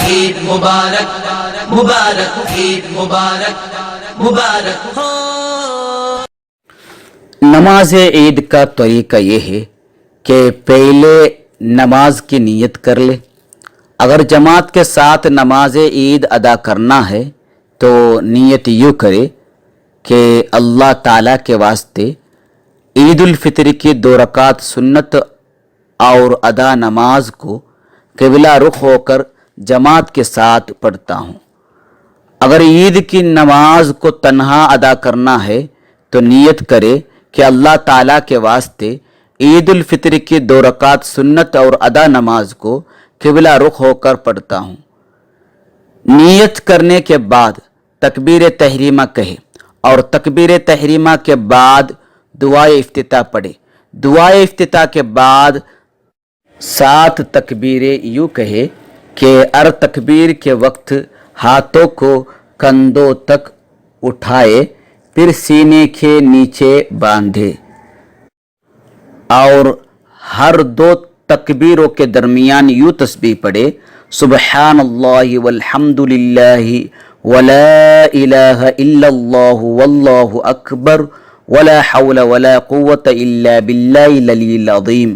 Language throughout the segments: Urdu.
عید مبارک مبارک عید مبارک مبارک ہو۔ نماز عید کا طریقہ یہ ہے کہ پہلے نماز کی نیت کر لے۔ اگر جماعت کے ساتھ نماز عید ادا کرنا ہے تو نیت یوں کرے کہ اللہ تعالیٰ کے واسطے عید الفطر کی 2 رکعت سنت اور ادا نماز کو قبلہ رخ ہو کر جماعت کے ساتھ پڑھتا ہوں۔ اگر عید کی نماز کو تنہا ادا کرنا ہے تو نیت کرے کہ اللہ تعالیٰ کے واسطے عید الفطر کی 2 رکعت سنت اور ادا نماز کو قبلہ رخ ہو کر پڑھتا ہوں۔ نیت کرنے کے بعد تکبیر تحریمہ کہے اور تکبیر تحریمہ کے بعد دعائے افتتاح پڑھے۔ دعائے افتتاح کے بعد 7 تکبیریں یوں کہے کہ ہر تکبیر کے وقت ہاتھوں کو کندھوں تک اٹھائے، پھر سینے کے نیچے باندھے اور ہر 2 تکبیروں کے درمیان یوں تسبیح پڑھے، سبحان اللہ والحمد للہ ولا الہ الا اللہ واللہ اکبر ولا حول ولا قوة الا باللہ العلی العظیم۔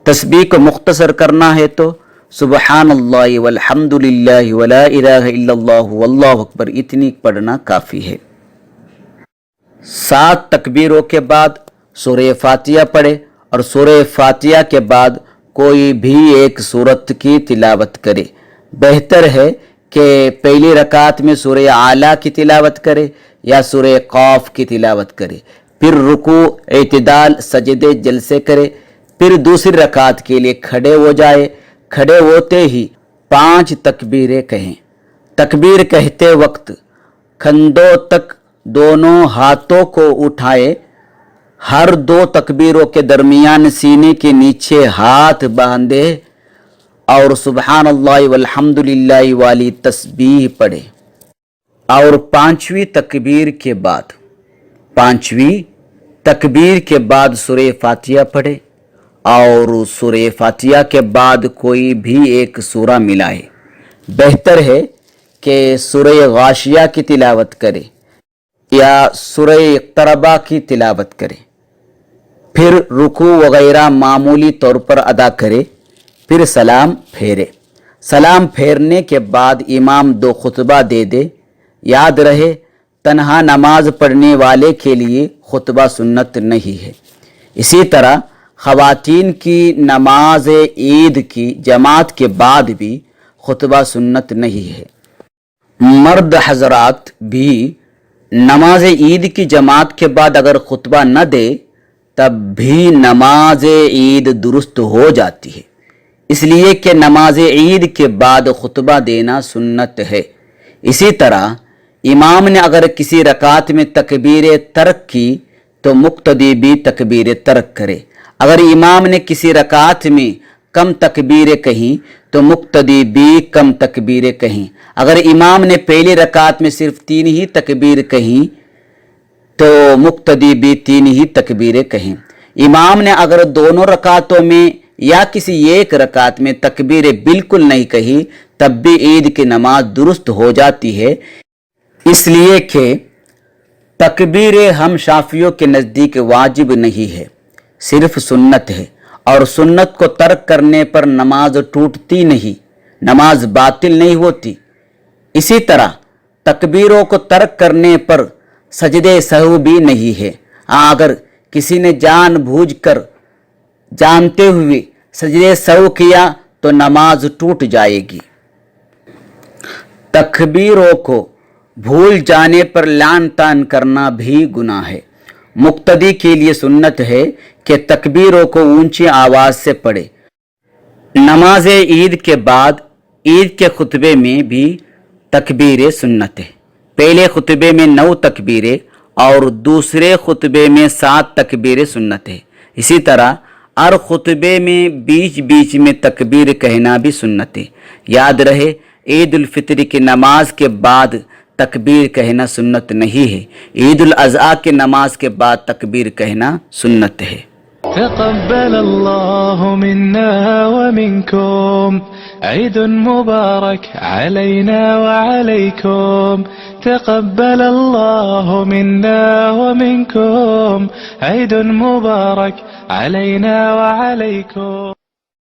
تسبیح کو مختصر کرنا ہے تو سبحان اللہ والحمد للہ ولا الہ الا اللہ واللہ اکبر اتنی پڑھنا کافی ہے۔ 7 تکبیروں کے بعد سورہ فاتحہ پڑھے اور سورہ فاتحہ کے بعد کوئی بھی ایک سورت کی تلاوت کرے۔ بہتر ہے کہ پہلی رکعت میں سورہ اعلیٰ کی تلاوت کرے یا سورہ قاف کی تلاوت کرے، پھر رکوع، اعتدال، سجدے، جلسے کرے، پھر دوسری رکعت کے لیے کھڑے ہو جائے۔ کھڑے ہوتے ہی 5 تکبیریں کہیں۔ تکبیر کہتے وقت کندھوں تک دونوں ہاتھوں کو اٹھائے، ہر 2 تکبیروں کے درمیان سینے کے نیچے ہاتھ باندھے اور سبحان اللہ والحمد للہ والی تسبیح پڑھے اور 5ویں تکبیر کے بعد سورہ فاتحہ پڑھے اور سورہ فاتحہ کے بعد کوئی بھی ایک سورہ ملائے۔ بہتر ہے کہ سورہ غاشیہ کی تلاوت کرے یا سورہ اقتربہ کی تلاوت کرے، پھر رکوع وغیرہ معمولی طور پر ادا کرے، پھر سلام پھیرے۔ سلام پھیرنے کے بعد امام 2 خطبہ دے دے۔ یاد رہے تنہا نماز پڑھنے والے کے لیے خطبہ سنت نہیں ہے۔ اسی طرح خواتین کی نماز عید کی جماعت کے بعد بھی خطبہ سنت نہیں ہے۔ مرد حضرات بھی نماز عید کی جماعت کے بعد اگر خطبہ نہ دے تب بھی نماز عید درست ہو جاتی ہے، اس لیے کہ نماز عید کے بعد خطبہ دینا سنت ہے۔ اسی طرح امام نے اگر کسی رکعت میں تکبیر ترک کی تو مقتدی بھی تکبیر ترک کرے۔ اگر امام نے کسی رکعت میں کم تکبیریں کہیں تو مقتدی بھی کم تکبیریں کہیں۔ اگر امام نے پہلی رکعت میں صرف 3 ہی تکبیر کہیں تو مقتدی بھی 3 ہی تکبیریں کہیں۔ امام نے اگر دونوں رکعتوں میں یا کسی ایک رکعت میں تکبیریں بالکل نہیں کہی تب بھی عید کی نماز درست ہو جاتی ہے، اس لیے کہ تکبیریں ہم شافعیوں کے نزدیک واجب نہیں ہے، صرف سنت ہے، اور سنت کو ترک کرنے پر نماز ٹوٹتی نہیں، نماز باطل نہیں ہوتی۔ اسی طرح تکبیروں کو ترک کرنے پر سجدے سہو بھی نہیں ہے۔ اگر کسی نے جان بوجھ کر جانتے ہوئے سجدے سہو کیا تو نماز ٹوٹ جائے گی۔ تکبیروں کو بھول جانے پر لعن طعن کرنا بھی گناہ ہے۔ مقتدی کے لیے سنت ہے کہ تکبیروں کو اونچی آواز سے پڑھے۔ نماز عید کے بعد عید کے خطبے میں بھی تکبیر سنت ہے۔ پہلے خطبے میں 9 تکبیریں اور دوسرے خطبے میں 7 تکبیر سنت ہے۔ اسی طرح ہر خطبے میں بیچ بیچ میں تکبیر کہنا بھی سنت ہے۔ یاد رہے عید الفطر کی نماز کے بعد تکبیر کہنا سنت نہیں ہے، عید الاضحیٰ کی نماز کے بعد تکبیر کہنا سنت ہے۔ تقبل الله منا ومنكم عيد مبارك علينا وعليكم تقبل الله منا ومنكم عيد مبارك علينا وعليكم